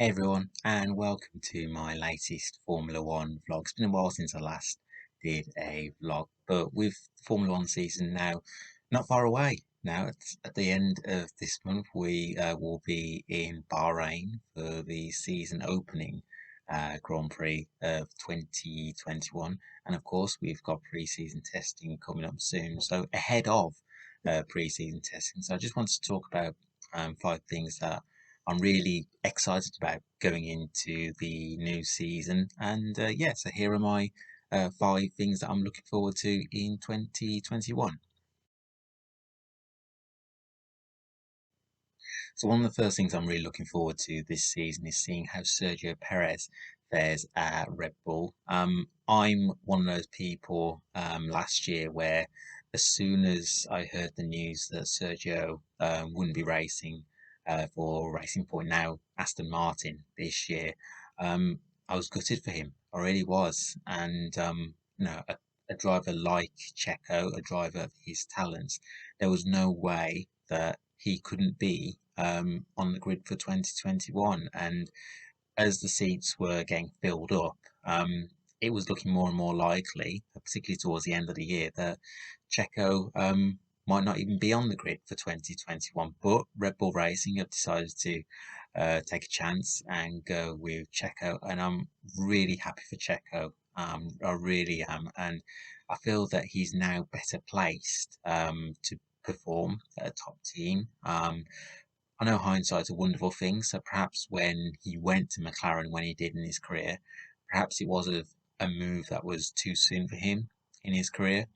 Hey everyone, and welcome to my latest Formula One vlog. It's been a while since I last did a vlog, but with Formula One season now not far away. Now, at the end of this month, we will be in Bahrain for the season opening Grand Prix of 2021. And of course, we've got pre-season testing coming up soon. So, ahead of pre-season testing, so I just wanted to talk about five things that I'm really excited about going into the new season. And yeah, so here are my five things that I'm looking forward to in 2021. So one of the first things I'm really looking forward to this season is seeing how Sergio Perez fares at Red Bull. I'm one of those people last year where as soon as I heard the news that Sergio wouldn't be racing for Racing Point, now Aston Martin this year, I was gutted for him. I really was. And a driver like Checo, a driver of his talents, there was no way that he couldn't be on the grid for 2021. And as the seats were getting filled up, it was looking more and more likely, particularly towards the end of the year, that Checo might not even be on the grid for 2021. But Red Bull Racing have decided to take a chance and go with Checo, and I'm really happy for Checo. I really am, and I feel that he's now better placed to perform at a top team. I know hindsight's a wonderful thing, so perhaps when he went to McLaren when he did in his career, perhaps it was a move that was too soon for him in his career.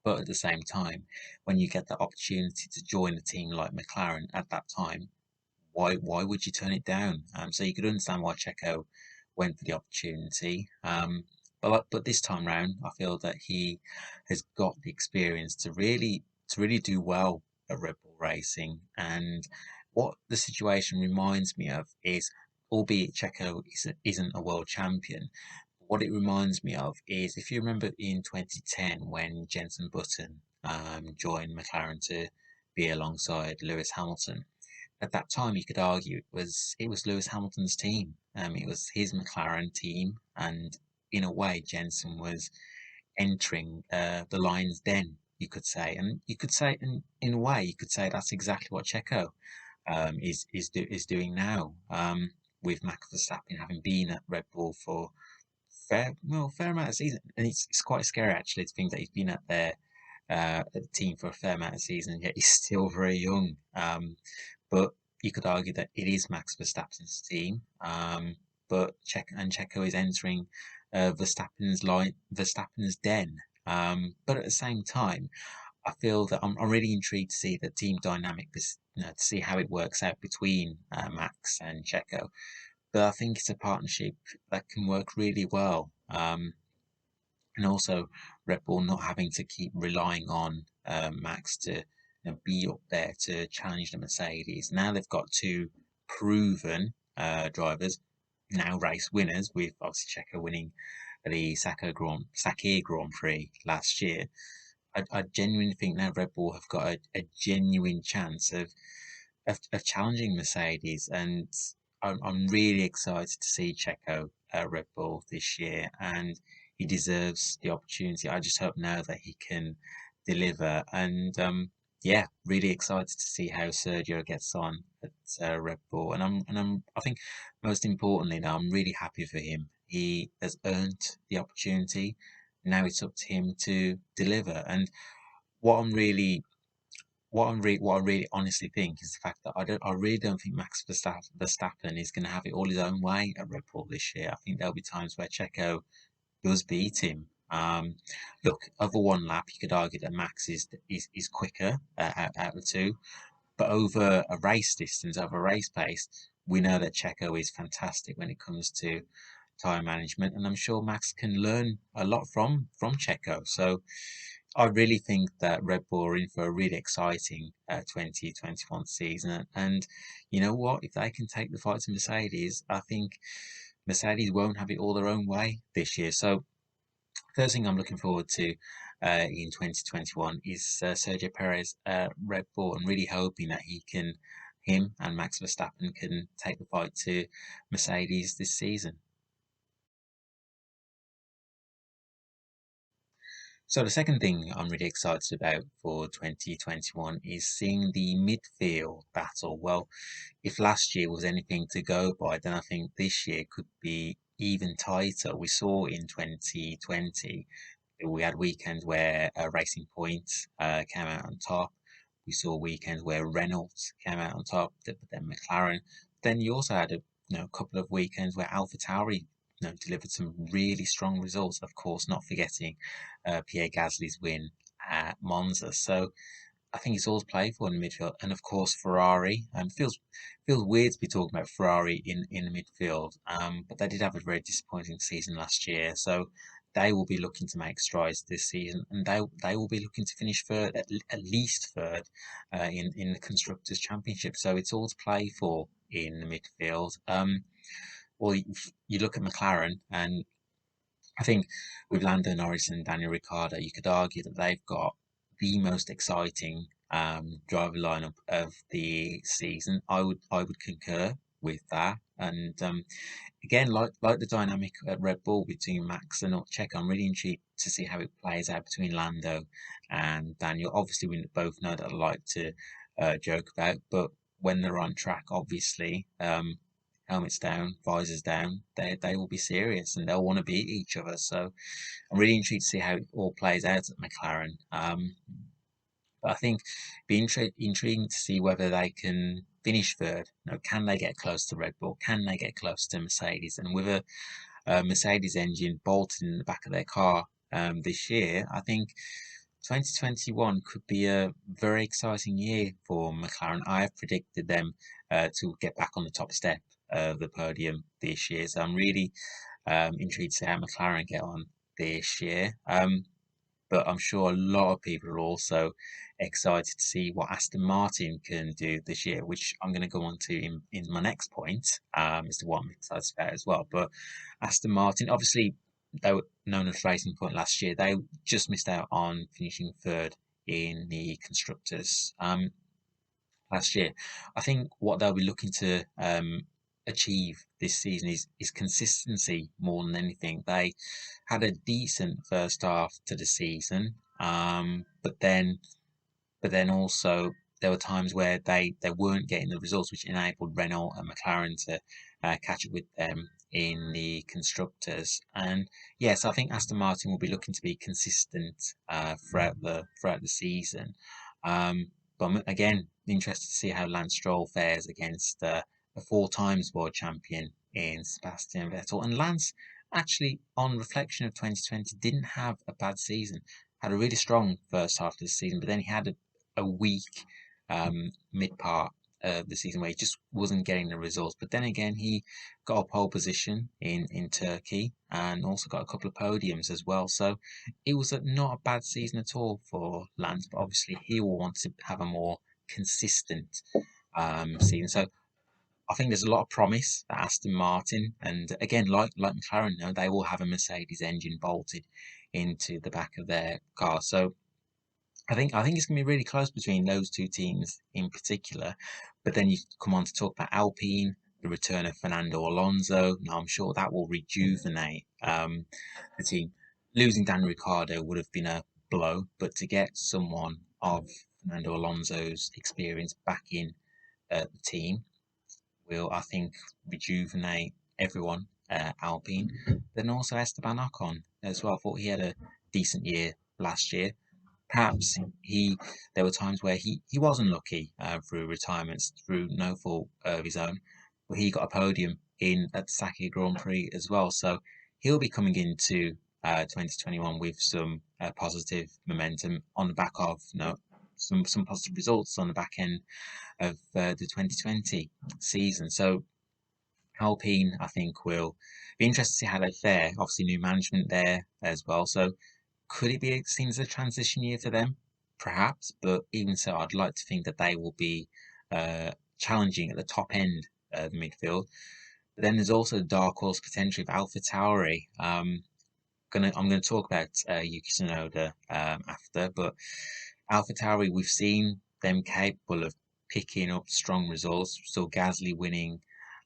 But at the same time, when you get the opportunity to join a team like McLaren at that time, why would you turn it down? So you could understand why Checo went for the opportunity. But this time round, I feel that he has got the experience to really do well at Red Bull Racing. And what the situation reminds me of is, albeit Checo isn't a world champion, what it reminds me of is if you remember in 2010 when Jenson Button joined McLaren to be alongside Lewis Hamilton. At that time, you could argue it was Lewis Hamilton's team. It was his McLaren team, and in a way, Jenson was entering the lion's den, you could say, and you could say, in a way, you could say that's exactly what Checo is doing now. With Max Verstappen having been at Red Bull for fair amount of season, and it's quite scary actually to think that he's been at the team for a fair amount of season, yet he's still very young. But you could argue that it is Max Verstappen's team. But Checo is entering Verstappen's den. But at the same time, I feel that I'm really intrigued to see the team dynamic, to see how it works out between Max and Checo. But I think it's a partnership that can work really well. And also Red Bull not having to keep relying on Max to be up there to challenge the Mercedes. Now they've got two proven drivers, now race winners, with obviously Checo winning the Sakir Grand Prix last year. I genuinely think now Red Bull have got a genuine chance of challenging Mercedes, and I'm really excited to see Checo at Red Bull this year, and he deserves the opportunity. I just hope now that he can deliver, and yeah, really excited to see how Sergio gets on at Red Bull, and I think most importantly now I'm really happy for him. He has earned the opportunity. Now it's up to him to deliver, and what I'm really what I really honestly think is the fact that I really don't think Max Verstappen is going to have it all his own way at Red Bull this year. I think there'll be times where Checo does beat him. Look, over one lap, you could argue that Max is quicker out of the two, but over a race distance, over a race pace, we know that Checo is fantastic when it comes to time management, and I'm sure Max can learn a lot from Checo. So I really think that Red Bull are in for a really exciting 2021 season. And you know what? If they can take the fight to Mercedes, I think Mercedes won't have it all their own way this year. So, first thing I'm looking forward to in 2021 is Sergio Perez Red Bull. I'm really hoping that he can him and Max Verstappen can take the fight to Mercedes this season. So the second thing I'm really excited about for 2021 is seeing the midfield battle. Well, if last year was anything to go by, then I think this year could be even tighter. We saw in 2020 we had weekends where Racing Point came out on top. We saw weekends where Reynolds came out on top, but then McLaren. Then you also had a couple of weekends where AlphaTauri delivered some really strong results. Of course, not forgetting Pierre Gasly's win at Monza. So I think it's all to play for in the midfield, and of course Ferrari. Feels weird to be talking about Ferrari in the midfield, but they did have a very disappointing season last year, so they will be looking to make strides this season, and they will be looking to finish third, at least third, in the constructors' championship. So it's all to play for in the midfield. Well, you look at McLaren, and I think with Lando Norris and Daniel Ricciardo, you could argue that they've got the most exciting driver lineup of the season. I would concur with that. And again, like the dynamic at Red Bull between Max and Checo, I'm really intrigued to see how it plays out between Lando and Daniel. Obviously, we both know that I like to joke about, but when they're on track, obviously, helmets down, visors down, they will be serious and they'll want to beat each other. So I'm really intrigued to see how it all plays out at McLaren. But I think intriguing to see whether they can finish third. Can they get close to Red Bull? Can they get close to Mercedes? And with a Mercedes engine bolted in the back of their car this year, I think 2021 could be a very exciting year for McLaren. I have predicted them to get back on the top step of the podium this year. So I'm really intrigued to see how McLaren get on this year. But I'm sure a lot of people are also excited to see what Aston Martin can do this year, which I'm going to go on to in my next point, as to what I'm excited about as well. But Aston Martin, obviously, they were known as Racing Point last year. They just missed out on finishing third in the constructors last year. I think what they'll be looking to achieve this season is consistency more than anything. They had a decent first half to the season, but then also there were times where they weren't getting the results, which enabled Renault and McLaren to catch up with them in the constructors. And yes, I think Aston Martin will be looking to be consistent throughout the season. But again, interested to see how Lance Stroll fares against a four times world champion in Sebastian Vettel. And Lance, actually, on reflection of 2020, didn't have a bad season. Had a really strong first half of the season, but then he had a weak mid part of the season where he just wasn't getting the results. But then again, he got a pole position in Turkey and also got a couple of podiums as well. So it was not a bad season at all for Lance, but obviously he will want to have a more consistent season. So I think there's a lot of promise at Aston Martin, and again, like McLaren, they will have a Mercedes engine bolted into the back of their car. So I think it's going to be really close between those two teams in particular. But then you come on to talk about Alpine, the return of Fernando Alonso. Now I'm sure that will rejuvenate the team. Losing Daniel Ricciardo would have been a blow, but to get someone of Fernando Alonso's experience back in the team will, I think, rejuvenate everyone Alpine. Then also Esteban Ocon as well. I thought he had a decent year last year. Perhaps there were times where he was unlucky through retirements through no fault of his own, but he got a podium at the Sakhir Grand Prix as well. So he'll be coming into 2021 with some positive momentum on the back of some positive results on the back end of the 2020 season. So Alpine, I think, will be interested to see how they fare. Obviously, new management there as well. So could it be seen as a transition year for them? Perhaps, but even so, I'd like to think that they will be challenging at the top end of the midfield. But then there's also the dark horse potential of AlphaTauri. I'm gonna talk about Yuki Tsunoda after, but AlphaTauri, we've seen them capable of picking up strong results. So Gasly winning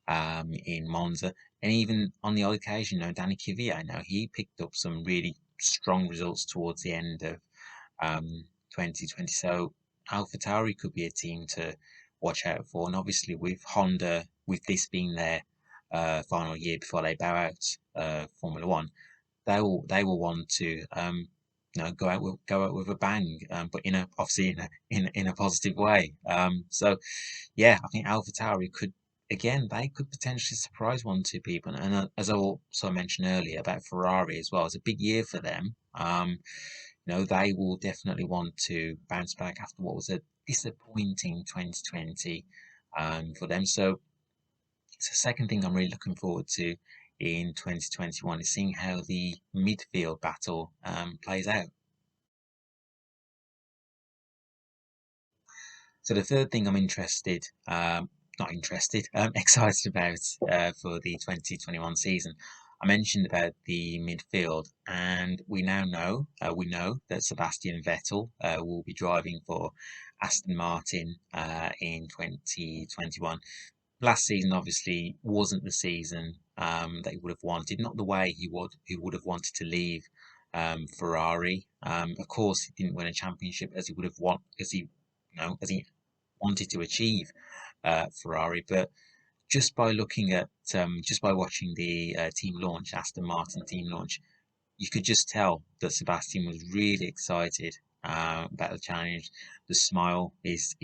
in Monza, and even on the odd occasion, Danny Kvyat, he picked up some really strong results towards the end of 2020. So AlphaTauri could be a team to watch out for, and obviously with Honda, with this being their final year before they bow out Formula One, they will want to go out with a bang, but obviously in a positive way. So yeah, I think AlphaTauri could again they could potentially surprise one or two people, and as I also mentioned earlier about Ferrari as well, it's a big year for them. They will definitely want to bounce back after what was a disappointing 2020 for them. So it's the second thing I'm really looking forward to in 2021 is seeing how the midfield battle plays out. So the third thing I'm not interested, excited about for the 2021 season, I mentioned about the midfield, and we know that Sebastian Vettel will be driving for Aston Martin in 2021. Last season obviously wasn't the season that he would have wanted, not the way he would have wanted to leave Ferrari. Of course, he didn't win a championship as he would have as he wanted to achieve Ferrari, but just by watching the team launch, Aston Martin team launch, you could just tell that Sebastian was really excited about the challenge. The smile is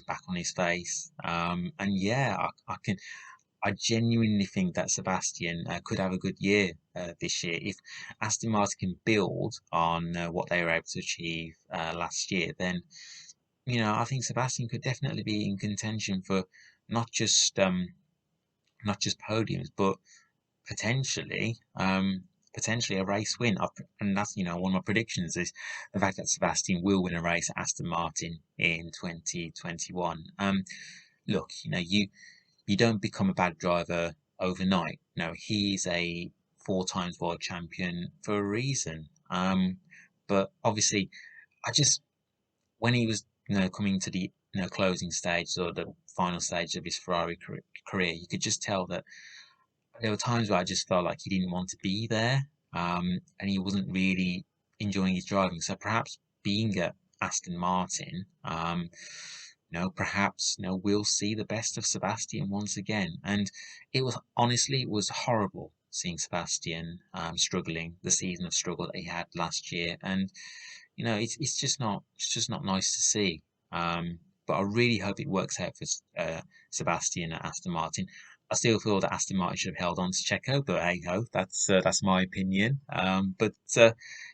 back on his face, and yeah, I genuinely think that Sebastian could have a good year this year if Aston Martin can build on what they were able to achieve last year. Then I think Sebastian could definitely be in contention for not just um, not just podiums, but potentially potentially a race win. And that's one of my predictions is the fact that Sebastian will win a race at Aston Martin in 2021. Look, you don't become a bad driver overnight. No, he's a four times world champion for a reason. But obviously, I just when he was coming to the closing stage or the final stage of his Ferrari career, you could just tell that there were times where I just felt like he didn't want to be there, and he wasn't really enjoying his driving. So perhaps being at Aston Martin, perhaps we'll see the best of Sebastian once again. And it was horrible seeing Sebastian struggling the season of struggle that he had last year, and it's just not nice to see. But I really hope it works out for Sebastian at Aston Martin. I still feel that Aston Martin should have held on to Checo, but hey ho, that's my opinion. But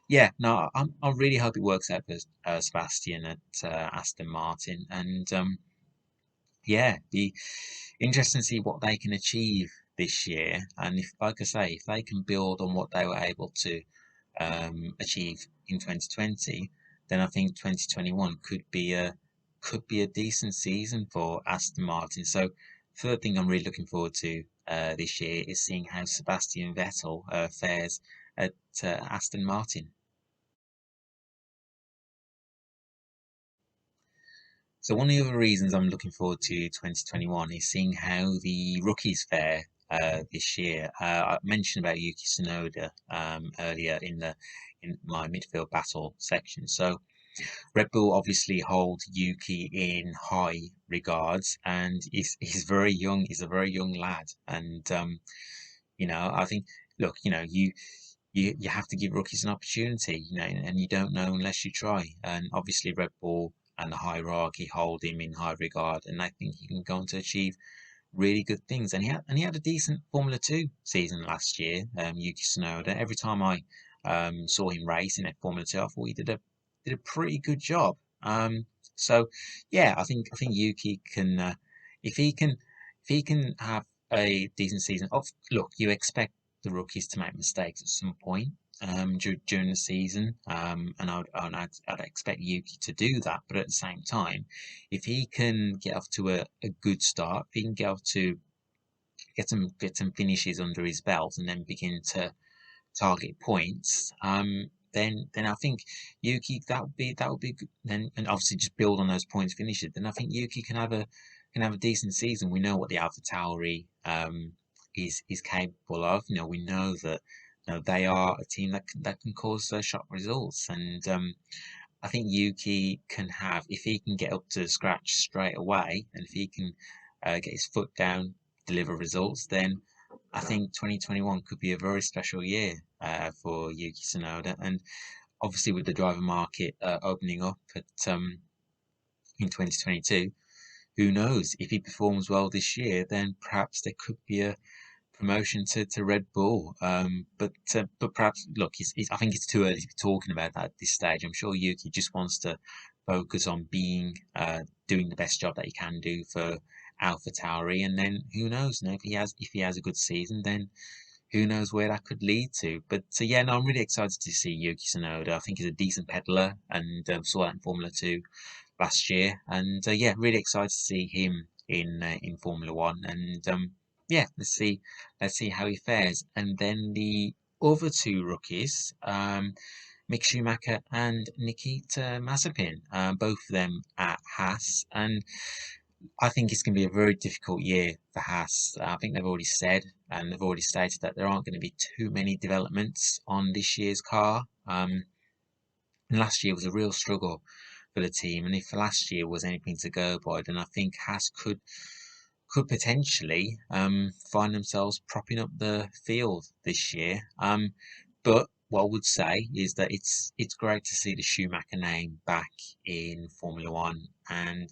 yeah, no, I really hope it works out for Sebastian at Aston Martin, and yeah, be interesting to see what they can achieve this year. And if, like I say, if they can build on what they were able to achieve in 2020, then I think 2021 could be a decent season for Aston Martin. So, third thing I'm really looking forward to this year is seeing how Sebastian Vettel fares at Aston Martin. So one of the other reasons I'm looking forward to 2021 is seeing how the rookies fare this year. I mentioned about Yuki Tsunoda earlier in my midfield battle section. So Red Bull obviously hold Yuki in high regards, and he's very young. He's a very young lad, and I think look, you have to give rookies an opportunity, and you don't know unless you try. And obviously, Red Bull and the hierarchy hold him in high regard, and I think he can go on to achieve really good things. And he had a decent Formula Two season last year, Yuki Tsunoda. Every time I saw him race in a Formula Two, I thought he did a pretty good job. So yeah, I think Yuki can if he can have a decent season. Look, you expect the rookies to make mistakes at some point during the season, and I'd expect Yuki to do that. But at the same time, if he can get off to a good start, if he can get some finishes under his belt, and then begin to target points, then I think Yuki, that would be good. Then, and obviously just build on those points finishes. Then I think Yuki can have a decent season. We know what the AlphaTauri is capable of. We know that they are a team that can cause those shock results, and I think Yuki can have, if he can get up to scratch straight away, and if he can get his foot down, deliver results, then I think 2021 could be a very special year for Yuki Tsunoda. And obviously, with the driver market opening up in 2022, who knows? If he performs well this year, then perhaps there could be a promotion to Red Bull. But perhaps look, I think it's too early to be talking about that at this stage. I'm sure Yuki just wants to focus on doing the best job that he can do for AlphaTauri, and then who knows? If he has a good season, then who knows where that could lead to. But yeah, no, I'm really excited to see Yuki Tsunoda. I think he's a decent peddler, and saw that in Formula 2 last year. And yeah, really excited to see him in Formula One. And yeah, let's see how he fares. And then the other two rookies, Mick Schumacher and Nikita Mazepin, both of them at Haas. And I think it's going to be a very difficult year for Haas. I think they've already said and they've already stated that there aren't going to be too many developments on this year's car. And last year was a real struggle for the team, and if last year was anything to go by, then I think Haas could potentially find themselves propping up the field this year. But what I would say is that it's great to see the Schumacher name back in Formula One, and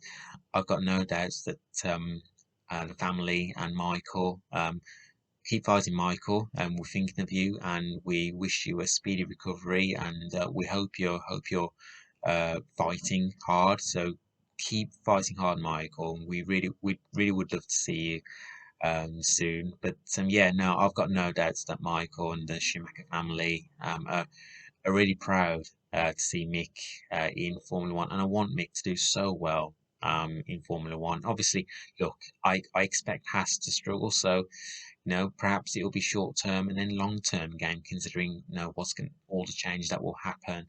I've got no doubts that the family and Michael, keep fighting, Michael, and we're thinking of you, and we wish you a speedy recovery, and we hope you're fighting hard. So keep fighting hard, Michael. We really would love to see you soon. But yeah, no, I've got no doubts that Michael and the Schumacher family are really proud to see Mick in Formula One, and I want Mick to do so well in Formula One. Obviously, look, I expect Haas to struggle, so perhaps it will be short term and then long term game, considering all the change that will happen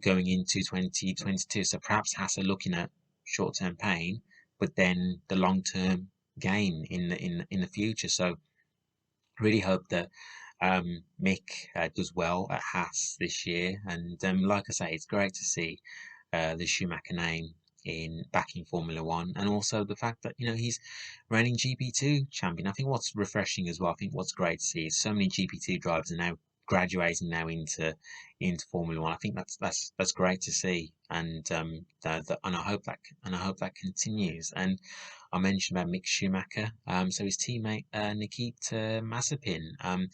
going into 2022. So perhaps Haas are looking at short term pain, but then the long term gain in the future. So really hope that Mick does well at Haas this year. And like I say, it's great to see the Schumacher name back in Formula One, and also the fact that he's reigning GP2 champion. I think what's refreshing as well, I think what's great to see is so many GP2 drivers are now graduating now into Formula One. I think that's great to see, and and I hope that continues. And I mentioned about Mick Schumacher, so his teammate Nikita Mazepin.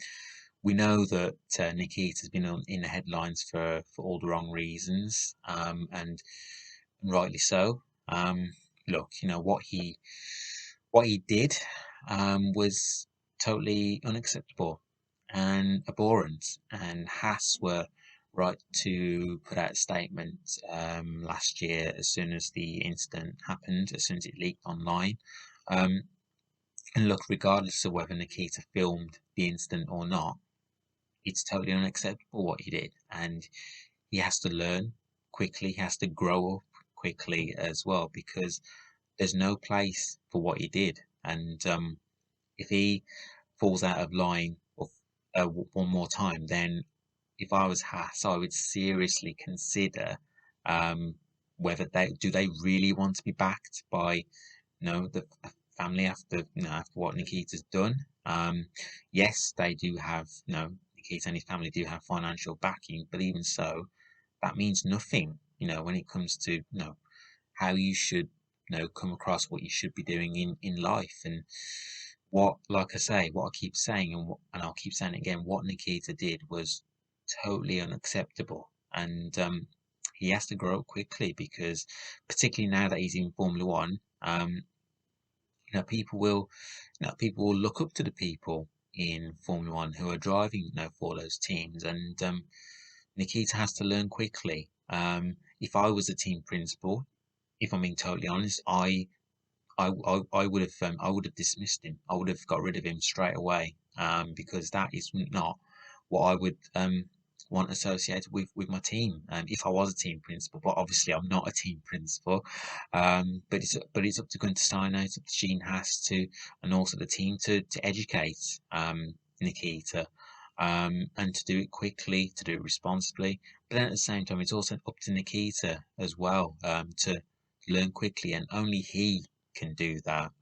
We know that Nikita's been in the headlines for all the wrong reasons, and rightly so. Look, what he did was totally unacceptable and abhorrent, and Haas were right to put out a statement last year as soon as the incident happened, as soon as it leaked online. Um, and look, regardless of whether Nikita filmed the incident or not, it's totally unacceptable what he did, and he has to learn quickly. He has to grow up quickly as well, because there's no place for what he did. And if he falls out of line one more time, then if I was Haas, I would seriously consider um, whether they really want to be backed by the family after what Nikita's done. Yes, they do have Nikita and his family do have financial backing, but even so, that means nothing. When it comes to how you should come across, what you should be doing in life, and like I say, what I keep saying, and I'll keep saying it again, what Nikita did was totally unacceptable, and he has to grow up quickly, because particularly now that he's in Formula One, people will people will look up to the people in Formula One who are driving for those teams, and Nikita has to learn quickly. If I was a team principal, if I'm being totally honest, I would have dismissed him. I would have got rid of him straight away, because that is not what want associated with my team. If I was a team principal, but obviously I'm not a team principal. But it's up to Gunter Steiner, it's up to Gene Haas to, and also the team to educate Nikita, and to do it quickly, to do it responsibly. But then at the same time, it's also up to Nikita as well, to learn quickly, and only he can do that.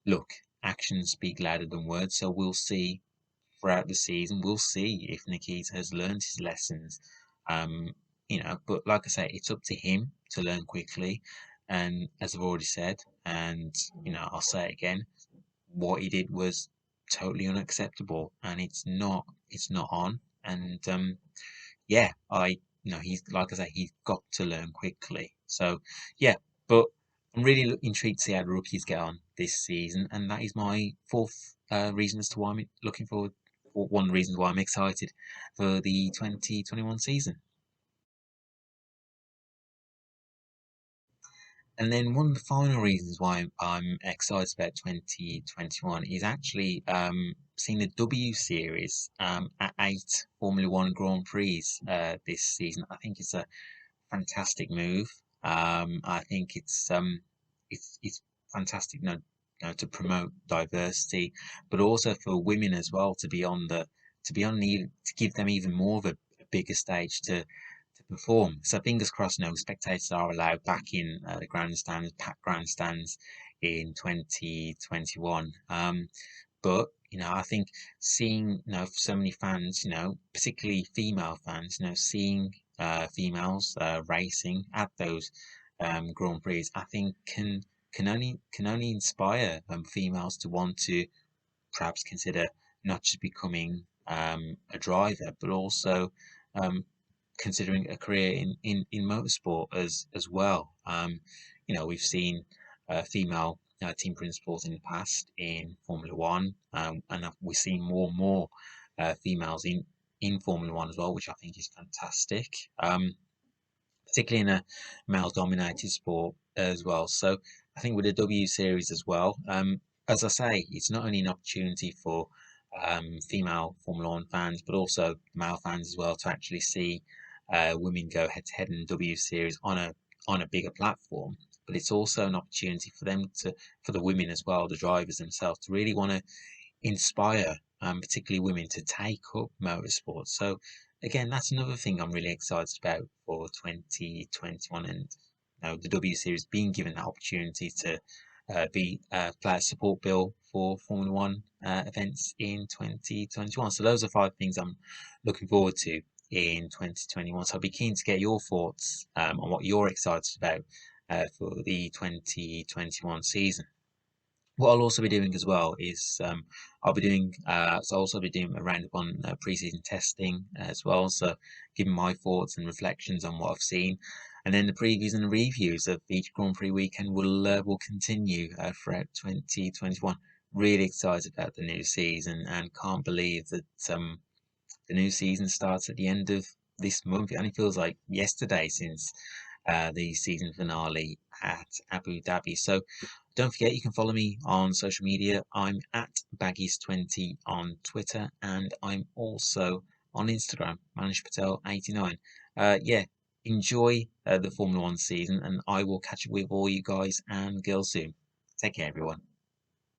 Look, actions speak louder than words, so we'll see throughout the season. We'll see if Nikita has learned his lessons. Um, but like I say, it's up to him to learn quickly. And as I've already said, and I'll say it again, what he did was totally unacceptable, and it's not on. And yeah, he's, like I say, he's got to learn quickly. So yeah, but I'm really intrigued to see how the rookies get on this season, and that is my fourth reason as to why I'm looking forward, or one reason why I'm excited for the 2021 season. And then one of the final reasons why I'm excited about 2021 is actually seeing the W Series at 8 Formula 1 Grand Prix this season. I think it's a fantastic move. I think it's fantastic, to promote diversity, but also for women as well to be on to give them even more of a bigger stage to perform. So fingers crossed, spectators are allowed back in the grandstands, packed grandstands in 2021. But I think seeing so many fans, particularly female fans, seeing females racing at those Grand Prix, I think can only inspire females to want to perhaps consider not just becoming a driver, but also um, considering a career in motorsport as well. We've seen female team principals in the past in Formula One, and we're seeing more and more females in Formula One as well, which I think is fantastic. Particularly in a male-dominated sport as well. So I think with the W Series as well, as I say, it's not only an opportunity for female Formula One fans, but also male fans as well to actually see women go head to head in the W Series on a bigger platform. But it's also an opportunity for them for the women as well, the drivers themselves, to really want to inspire, particularly women, to take up motorsport. So again, that's another thing I'm really excited about for 2021, and the W Series being given that opportunity to be play a support bill for Formula One events in 2021. So those are five things I'm looking forward to in 2021. So I'll be keen to get your thoughts on what you're excited about for the 2021 season. What I'll also be doing as well is I'll also be doing a roundup on preseason testing as well. So giving my thoughts and reflections on what I've seen, and then the previews and the reviews of each Grand Prix weekend will continue throughout 2021. Really excited about the new season, and can't believe that the new season starts at the end of this month. It only feels like yesterday since the season finale at Abu Dhabi. So don't forget, you can follow me on social media. I'm at Baggies20 on Twitter, and I'm also on Instagram, Manish Patel 89. Yeah, enjoy the Formula One season, and I will catch up with all you guys and girls soon. Take care, everyone.